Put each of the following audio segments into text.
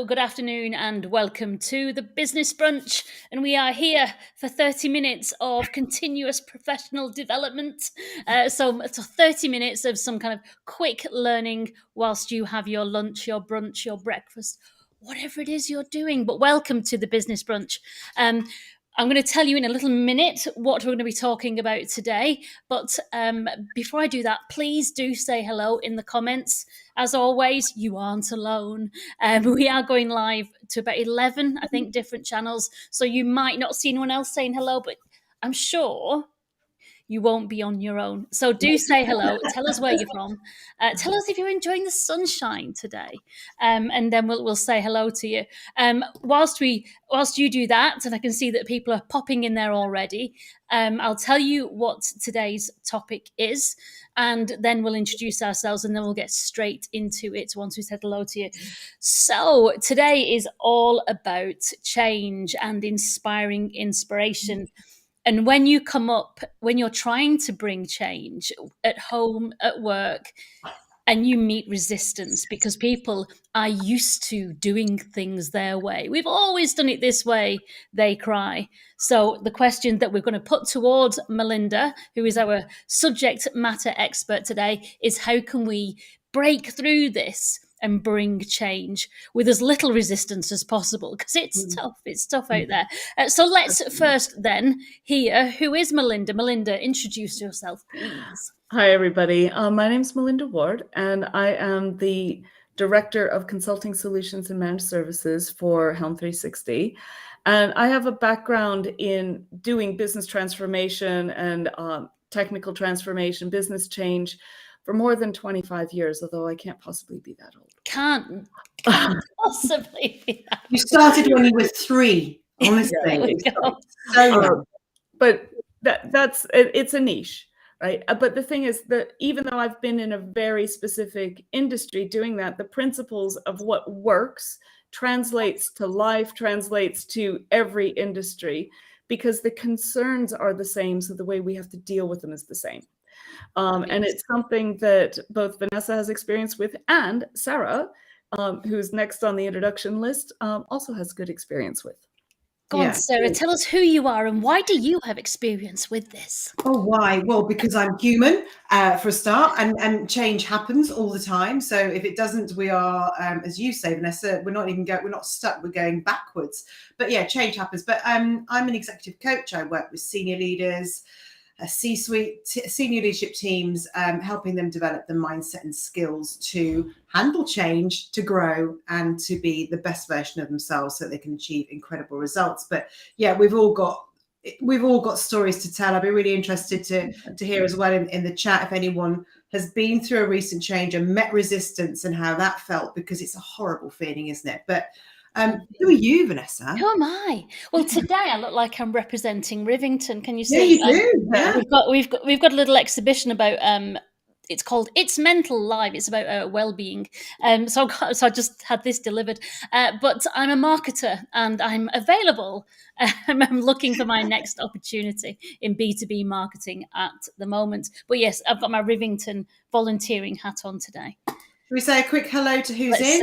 good afternoon, and welcome to the Business Brunch. And we are here for 30 minutes of continuous professional development. So 30 minutes of some kind of quick learning whilst you have your lunch, your brunch, your breakfast, whatever it is you're doing. But welcome to the Business Brunch. I'm going to tell you in a little minute what we're going to be talking about today. But before I do that, please do say hello in the comments. As always, you aren't alone. We are going live to about 11, I think, different channels. So you might not see anyone else saying hello, but I'm sure you won't be on your own. So do say hello. Tell us where you're from. Tell us if you're enjoying the sunshine today, and then we'll say hello to you. Whilst you do that, and I can see that people are popping in there already, I'll tell you what today's topic is, and then we'll introduce ourselves, and then we'll get straight into it once we said hello to you. So today is all about change and inspiring inspiration. And when you come up, when you're trying to bring change at home, at work, and you meet resistance because people are used to doing things their way. We've always done it this way, they cry. So the question that we're going to put towards Melinda, who is our subject matter expert today, is how can we break through this and bring change with as little resistance as possible, because it's tough out there. So let's first then hear who is Melinda. Melinda, introduce yourself, please. Hi, everybody. My name is Melinda Ward, and I am the Director of Consulting Solutions and Managed Services for Helm 360. And I have a background in doing business transformation and technical transformation, business change for more than 25 years, although I can't possibly be that old. Can't possibly be that. You started when you were 3, honestly. But it's a niche, right? But the thing is that even though I've been in a very specific industry doing that, the principles of what works translates to life, translates to every industry, because the concerns are the same. So the way we have to deal with them is the same. And it's something that both Vanessa has experience with, and Sarah, who's next on the introduction list, also has good experience with. Go on, Sarah, tell us who you are and why do you have experience with this? Oh, why? Well, because I'm human, for a start, and change happens all the time. So if it doesn't, we are, as you say, Vanessa, we're not stuck, we're going backwards. But yeah, change happens. But I'm an executive coach. I work with senior leaders, C-suite, senior leadership teams, helping them develop the mindset and skills to handle change, to grow, and to be the best version of themselves so they can achieve incredible results. But yeah, we've all got stories to tell. I'd be really interested to hear as well in the chat if anyone has been through a recent change and met resistance and how that felt, because it's a horrible feeling, isn't it? But who are you, Vanessa? Who am I? Well, today I look like I'm representing Rivington. Can you see? Yeah, you do. Yeah. We've got a little exhibition about it's called It's Mental Live. It's about well-being. So I just had this delivered. But I'm a marketer and I'm available. I'm looking for my next opportunity in B2B marketing at the moment. But yes, I've got my Rivington volunteering hat on today. Should we say a quick hello to who's in?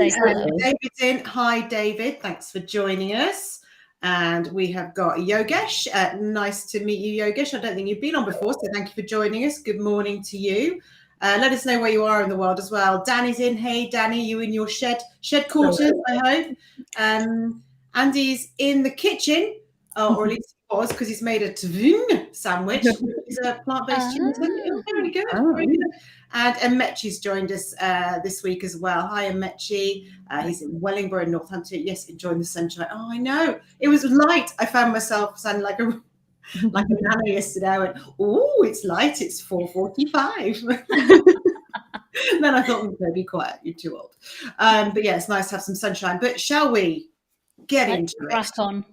David's in. Hi, David. Thanks for joining us. And we have got Yogesh. Nice to meet you, Yogesh. I don't think you've been on before, so thank you for joining us. Good morning to you. Let us know where you are in the world as well. Danny's in. Hey, Danny, you in your shed quarters, I hope. Andy's in the kitchen, or at least he was, because he's made a tvung sandwich. It's a plant-based chicken. Very good. Very good. And Mechi's joined us this week as well. Hi, Mechi. He's in Wellingborough, Northampton. Yes, enjoying the sunshine. Oh, I know. It was light. I found myself sounding like a nana yesterday. I went, oh, it's light. It's 4:45. Then I thought, no, be quiet. You're too old. But yeah, it's nice to have some sunshine. But shall we get into it? Crack on.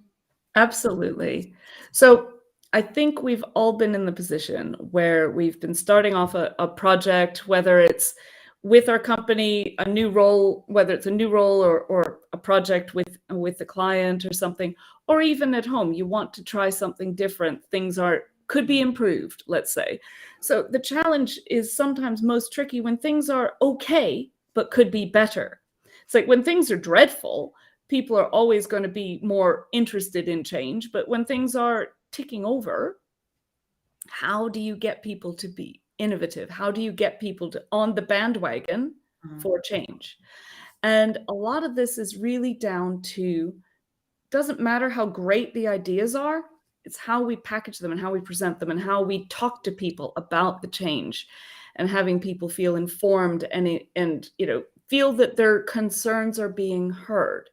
Absolutely. So I think we've all been in the position where we've been starting off a project, whether it's with our company, a new role, whether it's a new role or a project with the client or something, or even at home, you want to try something different. Things could be improved, let's say. So the challenge is sometimes most tricky when things are okay, but could be better. It's like when things are dreadful, people are always going to be more interested in change. But when things are ticking over, how do you get people to be innovative? How do you get people to on the bandwagon for change? And a lot of this is really down to, doesn't matter how great the ideas are, it's how we package them and how we present them and how we talk to people about the change, and having people feel informed and feel that their concerns are being heard.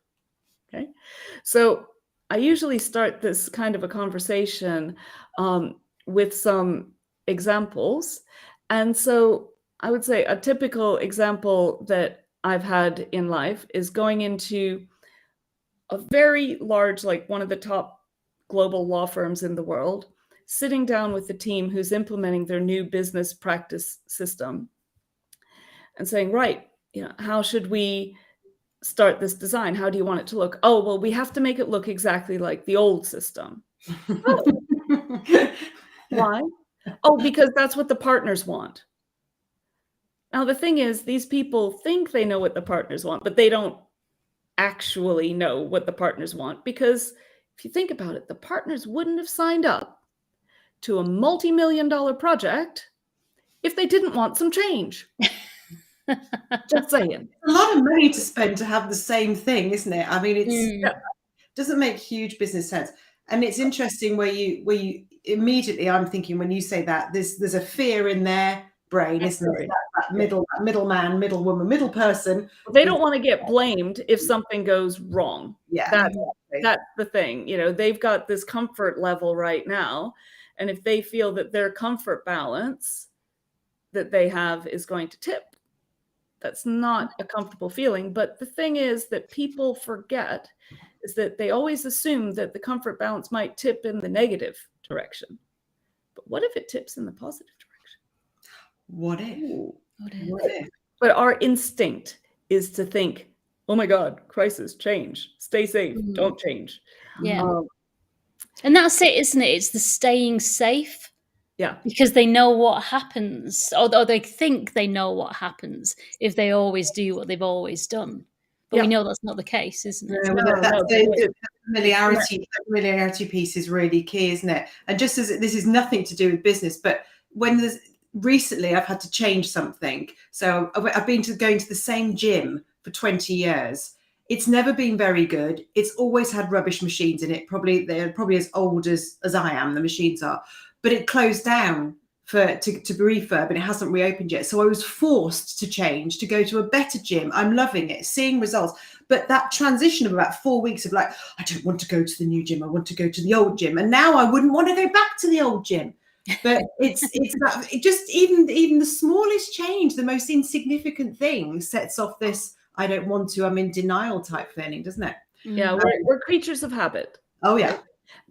Okay, so I usually start this kind of a conversation with some examples. And so I would say a typical example that I've had in life is going into a very large, like one of the top global law firms in the world, sitting down with the team who's implementing their new business practice system and saying, right, how should we start this design? How do you want it to look? Oh, well, we have to make it look exactly like the old system. Oh. Why? Oh, because that's what the partners want. Now, the thing is, these people think they know what the partners want, but they don't actually know what the partners want, because if you think about it, the partners wouldn't have signed up to a multi-million-dollar project if they didn't want some change. Just saying. A lot of money to spend to have the same thing, isn't it? I mean, it doesn't make huge business sense. And it's interesting where you immediately, I'm thinking when you say that, there's a fear in their brain, isn't it? That middleman, middle woman, middle person. They don't want to get blamed if something goes wrong. Yeah, that's the thing. They've got this comfort level right now, and if they feel that their comfort balance that they have is going to tip, that's not a comfortable feeling. But the thing is that people forget is that they always assume that the comfort balance might tip in the negative direction. But what if it tips in the positive direction? What if? But our instinct is to think, oh my God, crisis, change, stay safe, don't change. Yeah. And that's it, isn't it? It's the staying safe. Yeah. Because they know what happens, or they think they know what happens if they always do what they've always done. But we know that's not the case, isn't it? The familiarity piece is really key, isn't it? And just as this is nothing to do with business, but when recently I've had to change something. So I've been going to the same gym for 20 years. It's never been very good. It's always had rubbish machines in it. They're probably as old as I am, the machines are. But it closed down to refurb, and it hasn't reopened yet. So I was forced to change, to go to a better gym. I'm loving it, seeing results. But that transition of about 4 weeks of like, I don't want to go to the new gym, I want to go to the old gym. And now I wouldn't want to go back to the old gym. But it just even the smallest change, the most insignificant thing sets off this, I don't want to, I'm in denial type feeling, doesn't it? Yeah, we're creatures of habit. Oh, yeah.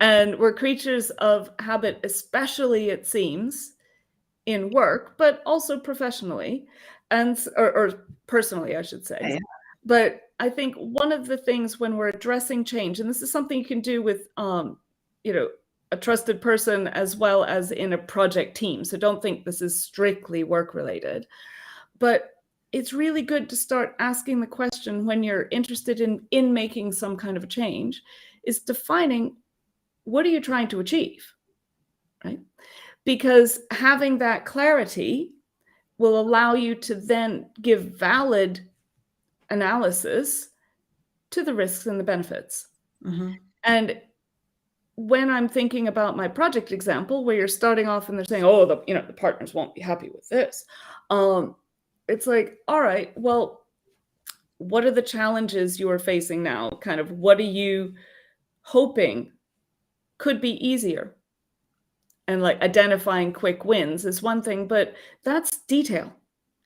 And we're creatures of habit, especially, it seems, in work, but also professionally or personally, I should say. Yeah. But I think one of the things when we're addressing change, and this is something you can do with, a trusted person as well as in a project team. So don't think this is strictly work related, but it's really good to start asking the question when you're interested in making some kind of a change, is defining, what are you trying to achieve, right? Because having that clarity will allow you to then give valid analysis to the risks and the benefits. And when I'm thinking about my project example, where you're starting off and they're saying, oh, the partners won't be happy with this. It's like, all right, well, what are the challenges you are facing now? Kind of, what are you hoping could be easier? And like identifying quick wins is one thing, but that's detail.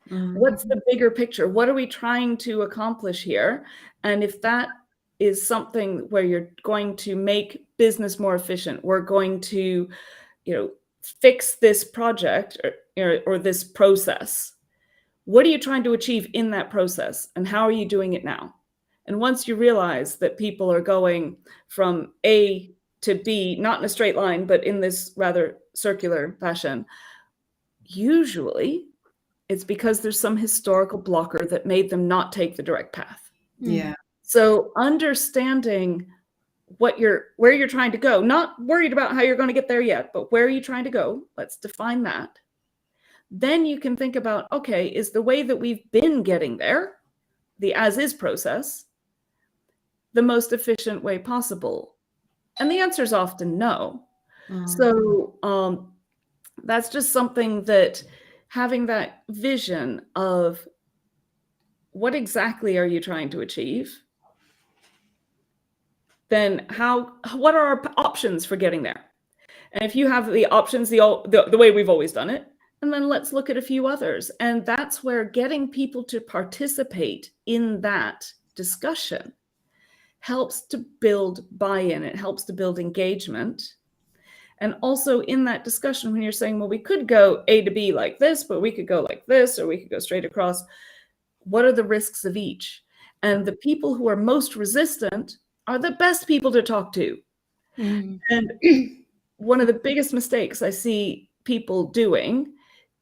What's the bigger picture? What are we trying to accomplish here? And if that is something where you're going to make business more efficient, we're going to, fix this project or this process. What are you trying to achieve in that process? And how are you doing it now? And once you realize that people are going from A to B, not in a straight line, but in this rather circular fashion, usually it's because there's some historical blocker that made them not take the direct path. Yeah. So understanding where you're trying to go, not worried about how you're going to get there yet, but where are you trying to go? Let's define that. Then you can think about, okay, is the way that we've been getting there, the as is process, the most efficient way possible? And the answer is often no. So that's just something that having that vision of what exactly are you trying to achieve? Then what are our options for getting there? And if you have the options, the way we've always done it, and then let's look at a few others. And that's where getting people to participate in that discussion helps to build buy-in. It helps to build engagement. And also in that discussion, when you're saying, well, we could go A to B like this, but we could go like this, or we could go straight across. What are the risks of each? And the people who are most resistant are the best people to talk to. And one of the biggest mistakes I see people doing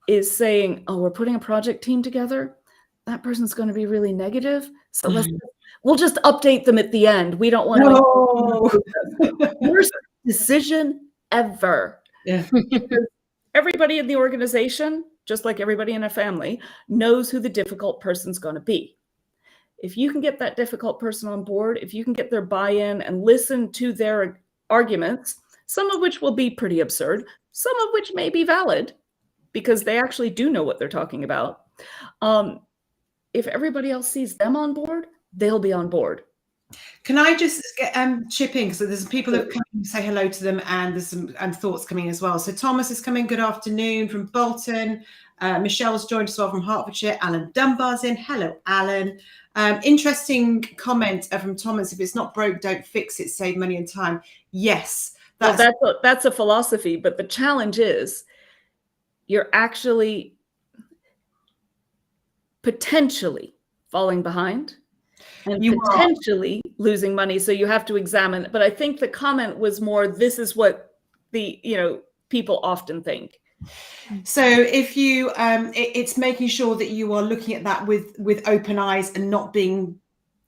is saying, oh, we're putting a project team together. That person's going to be really negative. So we'll just update them at the end. We don't want to. Worst decision ever. Yeah. Everybody in the organization, just like everybody in a family, knows who the difficult person's going to be. If you can get that difficult person on board, if you can get their buy-in and listen to their arguments, some of which will be pretty absurd, some of which may be valid because they actually do know what they're talking about. If everybody else sees them on board, they'll be on board. Can I just chip in? So there's people that come and say hello to them, and there's some thoughts coming as well. So Thomas is coming. Good afternoon from Bolton. Michelle's joined as well from Hertfordshire. Alan Dunbar's in. Hello, Alan. Interesting comment from Thomas. If it's not broke, don't fix it. Save money and time. Yes, that's a philosophy. But the challenge is you're actually potentially falling behind and potentially losing money. So you have to examine it. But I think the comment was more, this is what people often think. So if you, it's making sure that you are looking at that with open eyes and not being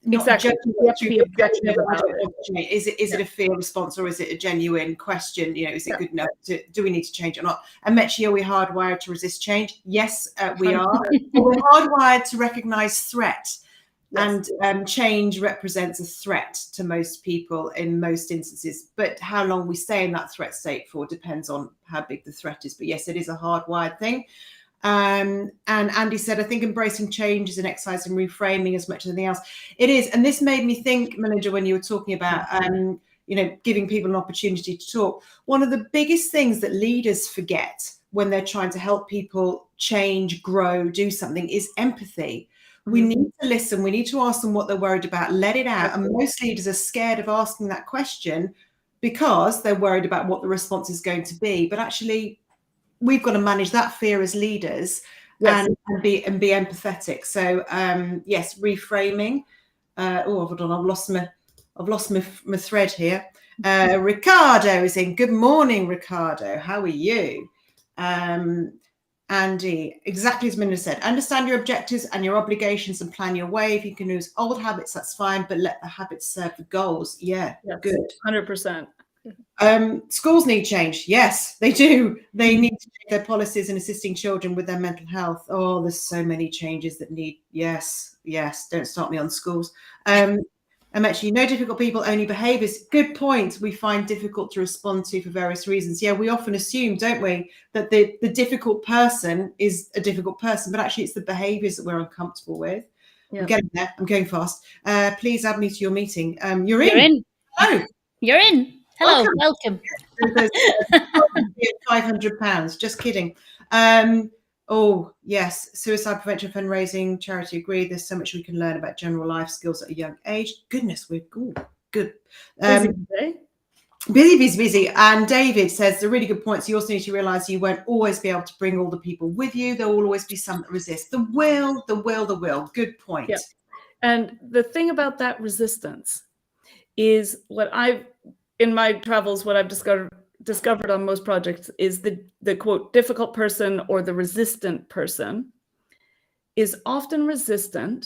exactly. You have to be objective about it. Is it a fear response or is it a genuine question? Is it good enough? Do we need to change it or not? And Mechi, are we hardwired to resist change? Yes, we are. We're hardwired to recognize threat. Yes. And change represents a threat to most people in most instances. But how long we stay in that threat state for depends on how big the threat is. But yes, it is a hardwired thing. And Andy said, I think embracing change is an exercise in reframing as much as anything else. It is. And this made me think, Melinda, when you were talking about, giving people an opportunity to talk. One of the biggest things that leaders forget when they're trying to help people change, grow, do something is empathy. We need to listen. We need to ask them what they're worried about, let it out. And most leaders are scared of asking that question because they're worried about what the response is going to be. But actually, we've got to manage that fear as leaders and be empathetic. So yes, reframing. Hold on, I've lost my thread here. Ricardo is in. Good morning, Ricardo. How are you? Andy, exactly as Minna said, understand your objectives and your obligations and plan your way. If you can use old habits, that's fine, but let the habits serve the goals. Yeah, good. 100%. Schools need change. Yes, they do. They need to change their policies in assisting children with their mental health. Oh, there's so many changes that need. Yes. Don't start me on schools. I'm actually no difficult people, only behaviors. Good point. We find difficult to respond to for various reasons. Yeah, we often assume, don't we, that the difficult person is a difficult person, but actually it's the behaviors that we're uncomfortable with. Yeah. I'm getting there. I'm going fast. Please add me to your meeting. You're in. Oh, you're in. Hello, welcome. £500. Just kidding. Oh, yes. Suicide prevention fundraising, charity agreed. There's so much we can learn about general life skills at a young age. Goodness, we're good. Busy. And David says the really good points. You also need to realize you won't always be able to bring all the people with you. There will always be some that resist. The will. Good point. Yeah. And the thing about that resistance is in my travels, what I've discovered on most projects is the quote difficult person or the resistant person is often resistant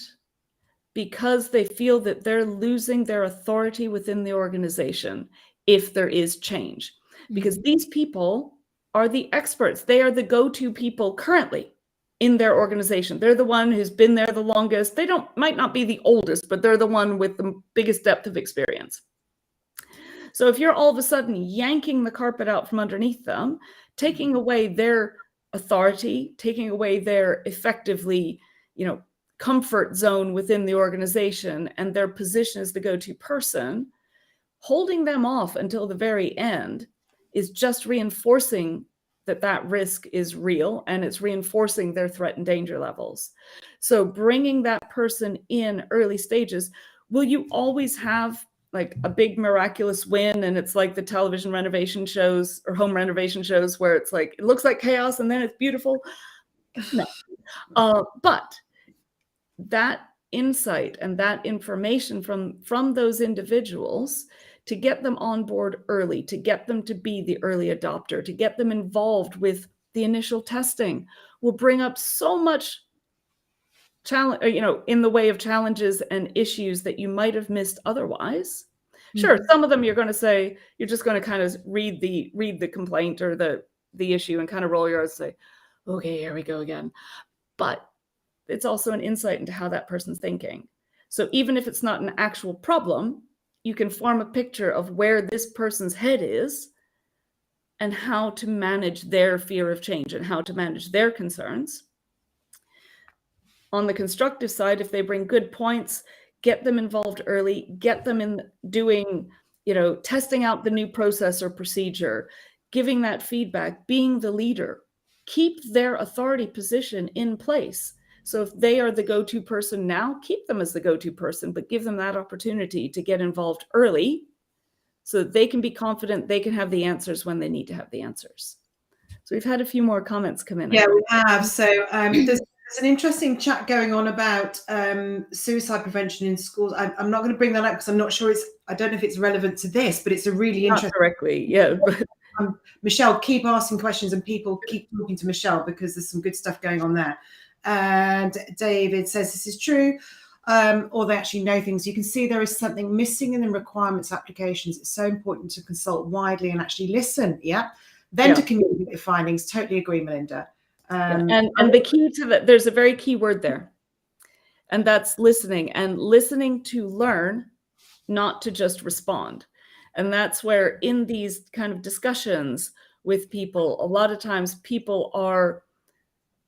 because they feel that they're losing their authority within the organization if there is change. Because these people are the experts. They are the go-to people currently in their organization. They're the one who's been there the longest. They might not be the oldest, but they're the one with the biggest depth of experience. So if you're all of a sudden yanking the carpet out from underneath them, taking away their authority, taking away their effectively, comfort zone within the organization and their position as the go-to person, holding them off until the very end is just reinforcing that risk is real, and it's reinforcing their threat and danger levels. So bringing that person in early stages, will you always have like a big miraculous win and it's like the television renovation shows or home renovation shows where it's like it looks like chaos and then it's beautiful? No. But that insight and that information from those individuals, to get them on board early, to get them to be the early adopter, to get them involved with the initial testing, will bring up so much challenge, in the way of challenges and issues that you might have missed otherwise. Sure, some of them you're going to say, you're just going to kind of read the complaint or the issue and kind of roll your eyes and say, okay, here we go again. But it's also an insight into how that person's thinking. So even if it's not an actual problem, you can form a picture of where this person's head is and how to manage their fear of change and how to manage their concerns. On the constructive side, if they bring good points, get them involved early, get them in doing, testing out the new process or procedure, giving that feedback, being the leader, keep their authority position in place. So if they are the go-to person now, keep them as the go-to person, but give them that opportunity to get involved early so that they can be confident they can have the answers when they need to have the answers. So we've had a few more comments come in. Yeah, we have. So there's an interesting chat going on about suicide prevention in schools. I'm not going to bring that up because I'm not sure I don't know if it's relevant to this, but it's a really interesting. Not directly, yeah. Michelle, keep asking questions and people keep talking to Michelle because there's some good stuff going on there. And David says this is true, or they actually know things. You can see there is something missing in the requirements applications. It's so important to consult widely and actually listen. Yeah. Then to communicate the findings. Totally agree, Melinda. And the key to that, there's a very key word there, and that's listening, and listening to learn, not to just respond. And that's where in these kind of discussions with people, a lot of times people are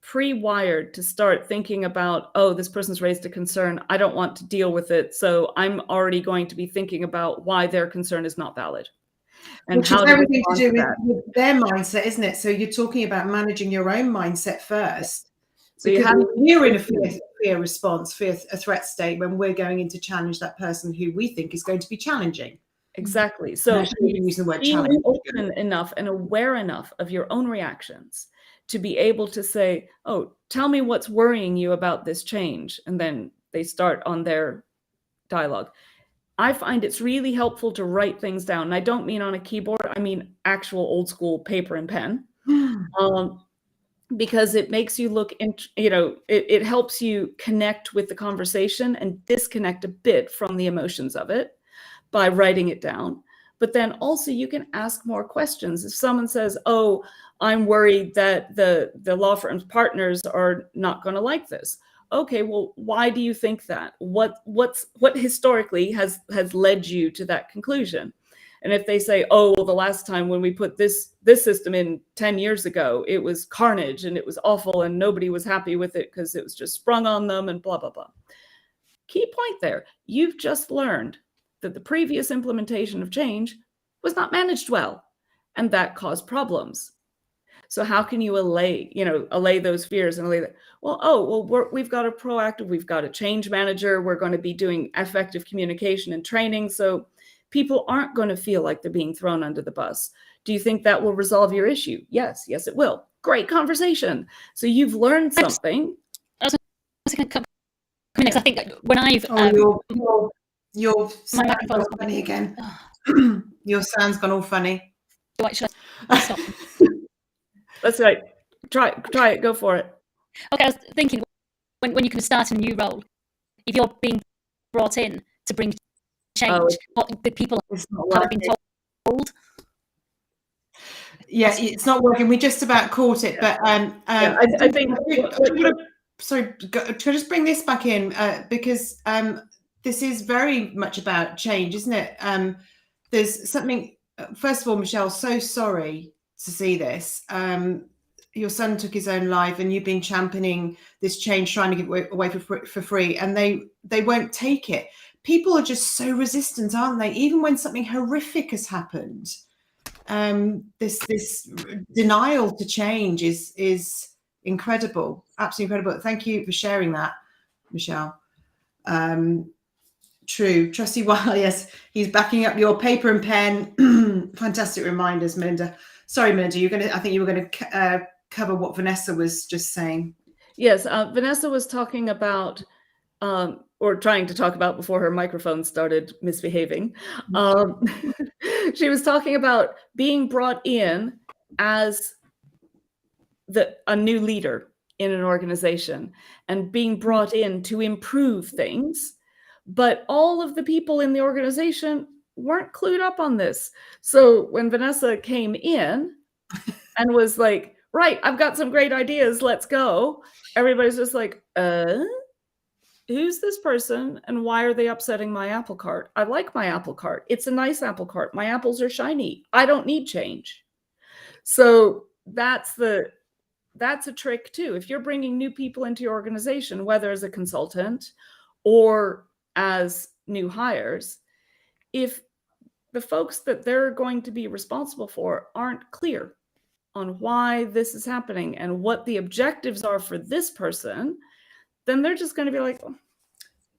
pre-wired to start thinking about, oh, this person's raised a concern, I don't want to deal with it, so I'm already going to be thinking about why their concern is not valid. And which how is everything to do with their mindset, isn't it? So you're talking about managing your own mindset first. So you're in a fear response, a threat state when we're going in to challenge that person who we think is going to be challenging. Exactly. So using the word challenge. Being open enough and aware enough of your own reactions to be able to say, oh, tell me what's worrying you about this change. And then they start on their dialogue. I find it's really helpful to write things down. And I don't mean on a keyboard, I mean actual old school paper and pen. Because it makes you look, it helps you connect with the conversation and disconnect a bit from the emotions of it by writing it down. But then also you can ask more questions. If someone says, oh, I'm worried that the law firm's partners are not going to like this. Okay, well, why do you think that? What historically has led you to that conclusion? And if they say, oh, well, the last time when we put this system in 10 years ago, it was carnage and it was awful and nobody was happy with it because it was just sprung on them and blah, blah, blah. Key point there. You've just learned that the previous implementation of change was not managed well, and that caused problems. So how can you allay those fears and allay that? Well, we've got a proactive, we've got a change manager. We're going to be doing effective communication and training. So people aren't going to feel like they're being thrown under the bus. Do you think that will resolve your issue? Yes, it will. Great conversation. So you've learned something. I think when I've your sound's gone funny again. Your sound's gone all funny. Should I stop? That's right. Try it. Go for it. Okay, I was thinking when you can start a new role, if you're being brought in to bring change, what the people haven't been told. Yeah, it's not working. We just about caught it, but I think. Sorry, can I just bring this back in because this is very much about change, isn't it? There's something. First of all, Michelle, so sorry to see this. Your son took his own life, and you've been championing this change, trying to give away for free, and they won't take it. People are just so resistant, aren't they? Even when something horrific has happened, this denial to change is incredible, absolutely incredible. Thank you for sharing that, Michelle. True. Trustee Weil, yes, he's backing up your paper and pen. Fantastic reminders, Melinda. Sorry, Melinda, I think you were going to cover what Vanessa was just saying. Yes, Vanessa was talking about, or trying to talk about before her microphone started misbehaving. She was talking about being brought in as a new leader in an organization and being brought in to improve things, but all of the people in the organization weren't clued up on this. So when Vanessa came in and was like, right, I've got some great ideas, let's go, everybody's just like, who's this person and why are they upsetting my apple cart? I like my apple cart. It's a nice apple cart. My apples are shiny. I don't need change. So that's a trick too. If you're bringing new people into your organization, whether as a consultant or as new hires, if the folks that they're going to be responsible for aren't clear on why this is happening and what the objectives are for this person, then they're just going to be like,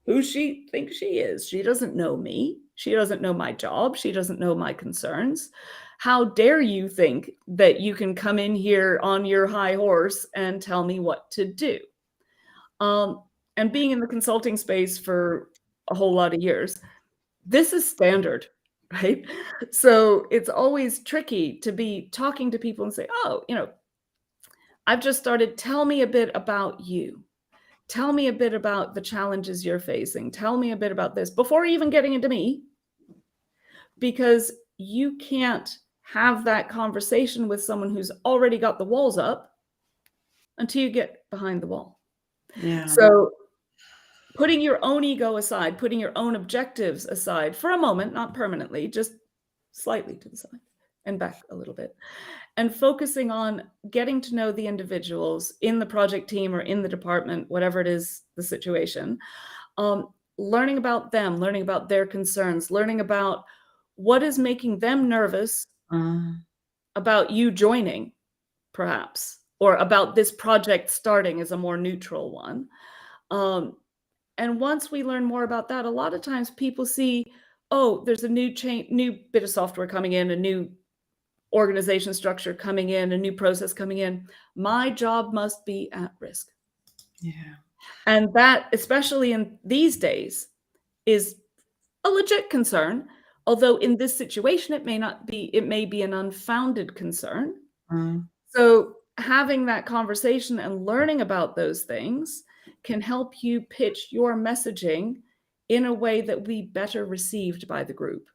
who she thinks she is. She doesn't know me. She doesn't know my job. She doesn't know my concerns. How dare you think that you can come in here on your high horse and tell me what to do? And being in the consulting space for a whole lot of years, this is standard, right? So it's always tricky to be talking to people and say, oh, I've just started. Tell me a bit about you. Tell me a bit about the challenges you're facing. Tell me a bit about this before even getting into me, because you can't have that conversation with someone who's already got the walls up until you get behind the wall. Yeah. So putting your own ego aside, putting your own objectives aside for a moment, not permanently, just slightly to the side and back a little bit, and focusing on getting to know the individuals in the project team or in the department, whatever it is, the situation, learning about them, learning about their concerns, learning about what is making them nervous about you joining, perhaps, or about this project starting as a more neutral one. And once we learn more about that, a lot of times people see, oh, there's a new bit of software coming in, a new organization structure coming in, a new process coming in. My job must be at risk. Yeah. And that, especially in these days, is a legit concern. Although in this situation, it may be an unfounded concern. So having that conversation and learning about those things can help you pitch your messaging in a way that will be better received by the group.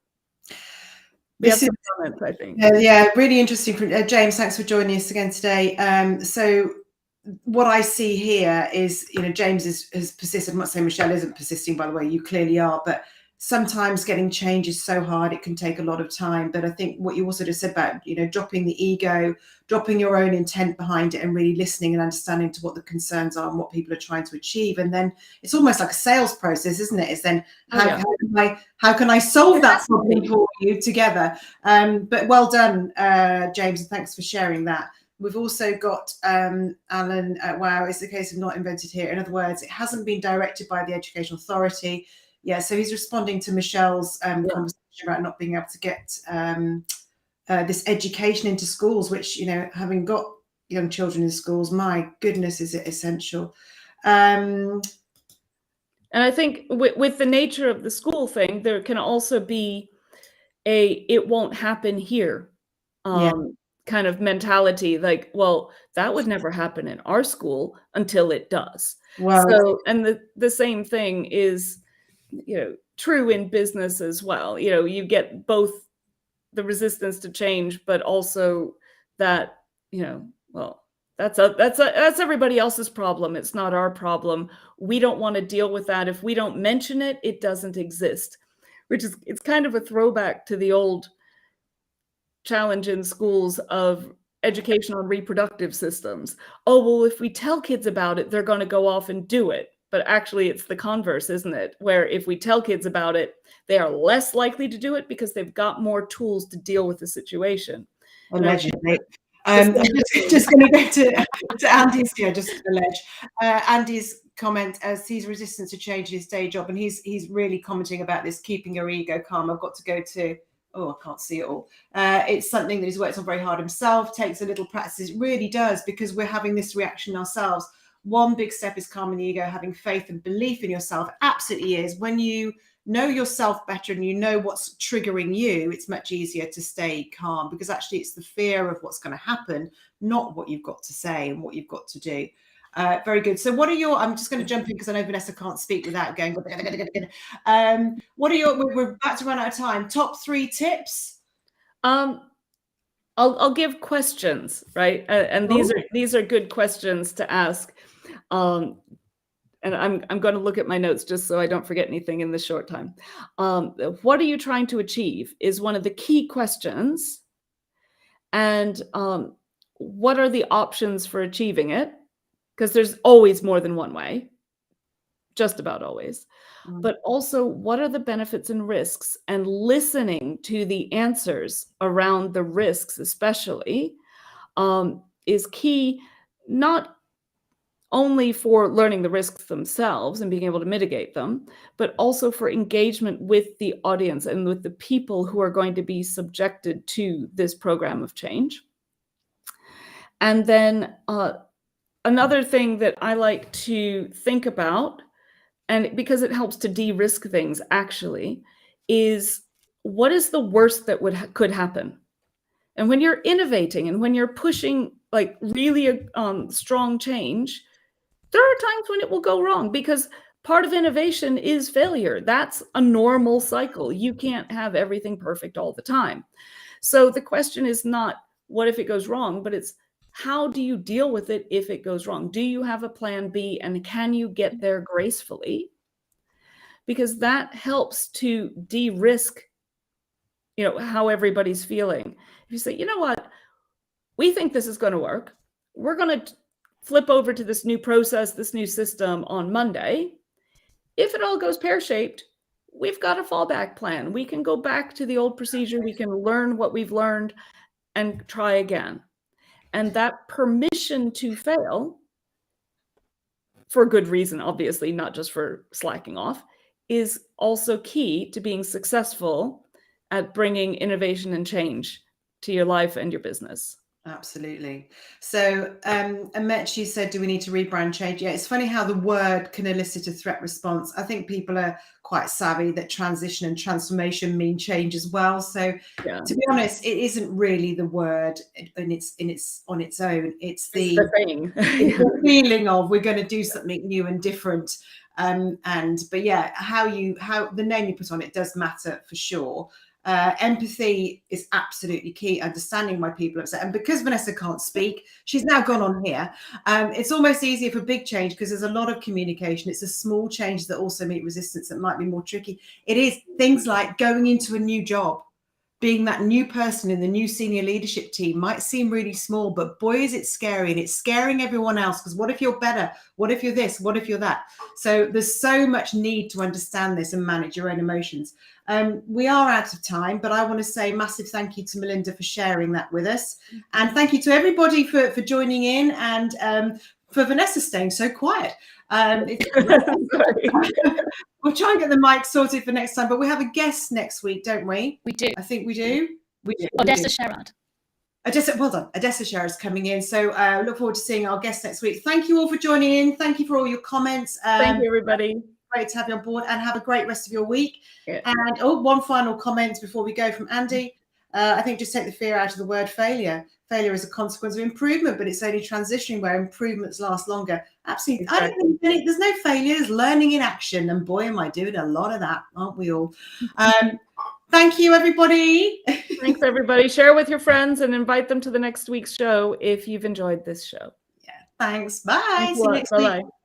This is comments, I think. Yeah, really interesting. James, thanks for joining us again today. So what I see here is, James has persisted. I'm not saying Michelle isn't persisting, by the way, you clearly are, but sometimes getting change is so hard, it can take a lot of time. But I think what you also just said about, dropping the ego, dropping your own intent behind it and really listening and understanding to what the concerns are and what people are trying to achieve. And then it's almost like a sales process, isn't it? It's then how can I solve that problem for you together? But well done, James, and thanks for sharing that. We've also got Alan, wow, it's the case of not invented here. In other words, it hasn't been directed by the Education Authority. Yeah, so he's responding to Michelle's conversation about not being able to get this education into schools, which, having got young children in schools, my goodness, is it essential. And I think with the nature of the school thing, there can also be it won't happen here kind of mentality, like, well, that would never happen in our school until it does. Well, so, and the same thing is true in business as well. You get both the resistance to change, but also that, well, that's everybody else's problem. It's not our problem. We don't want to deal with that. If we don't mention it, it doesn't exist, it's kind of a throwback to the old challenge in schools of education on reproductive systems. Oh, well, if we tell kids about it, they're going to go off and do it. But actually, it's the converse, isn't it? Where if we tell kids about it, they are less likely to do it because they've got more tools to deal with the situation. Allegedly. Just going to go to Andy's here, just to allege. Andy's comment as he's resistant to change in his day job, and he's really commenting about this keeping your ego calm. I've got to go to, I can't see it all. It's something that he's worked on very hard himself, takes a little practice. It really does, because we're having this reaction ourselves. One big step is calming the ego, having faith and belief in yourself. Absolutely is. When you know yourself better and you know what's triggering you, it's much easier to stay calm, because actually it's the fear of what's going to happen, not what you've got to say and what you've got to do. Very good. So what are your, I'm just going to jump in because I know Vanessa can't speak without going, what are your, we're about to run out of time, top 3 tips? I'll give questions, right? And these are good questions to ask. And I'm going to look at my notes just so I don't forget anything in this short time. What are you trying to achieve is one of the key questions. And what are the options for achieving it? Because there's always more than one way, just about always. But also, what are the benefits and risks? And listening to the answers around the risks, especially, is key, not only for learning the risks themselves and being able to mitigate them, but also for engagement with the audience and with the people who are going to be subjected to this program of change. And then another thing that I like to think about, and because it helps to de-risk things actually, is what is the worst that could happen? And when you're innovating and when you're pushing like really a strong change, there are times when it will go wrong, because part of innovation is failure. That's a normal cycle. You can't have everything perfect all the time. So the question is not what if it goes wrong, but it's how do you deal with it if it goes wrong? Do you have a plan B, and can you get there gracefully? Because that helps to de-risk, how everybody's feeling. If you say, you know what, we think this is going to work. We're going to flip over to this new process, this new system on Monday. If it all goes pear-shaped, we've got a fallback plan. We can go back to the old procedure. We can learn what we've learned and try again. And that permission to fail, for good reason, obviously, not just for slacking off, is also key to being successful at bringing innovation and change to your life and your business. Absolutely. So Amechi said, do we need to rebrand change? Yeah, it's funny how the word can elicit a threat response. I think people are quite savvy that transition and transformation mean change as well. So to be honest, it isn't really the word and it's on its own. It's the thing. It's the feeling of we're going to do something new and different. But yeah, how the name you put on it does matter for sure. Empathy is absolutely key, understanding why people are upset. And because Vanessa can't speak, she's now gone on here. It's almost easier for big change because there's a lot of communication. It's the small changes that also meet resistance that might be more tricky. It is things like going into a new job, being that new person in the new senior leadership team might seem really small, but boy, is it scary. And it's scaring everyone else, because what if you're better? What if you're this? What if you're that? So there's so much need to understand this and manage your own emotions. We are out of time, but I want to say massive thank you to Melinda for sharing that with us. And thank you to everybody for joining in, and for Vanessa staying so quiet. We'll try and get the mic sorted for next time, but we have a guest next week, don't we? We do. I think we do. Odessa Sherrod. Well done. Odessa Sherrod is coming in. So look forward to seeing our guest next week. Thank you all for joining in. Thank you for all your comments. Thank you, everybody. Great to have you on board, and have a great rest of your week. Yeah. And one final comment before we go from Andy. I think just take the fear out of the word failure. failure is a consequence of improvement, but it's only transitioning where improvements last longer. Absolutely. Exactly. I don't think there's no failures, learning in action. And boy, am I doing a lot of that, aren't we all? Thank you, everybody. Thanks, everybody. Share with your friends and invite them to the next week's show if you've enjoyed this show. Yeah. Thanks. Bye. Thanks a See you lot. next week. Bye-bye.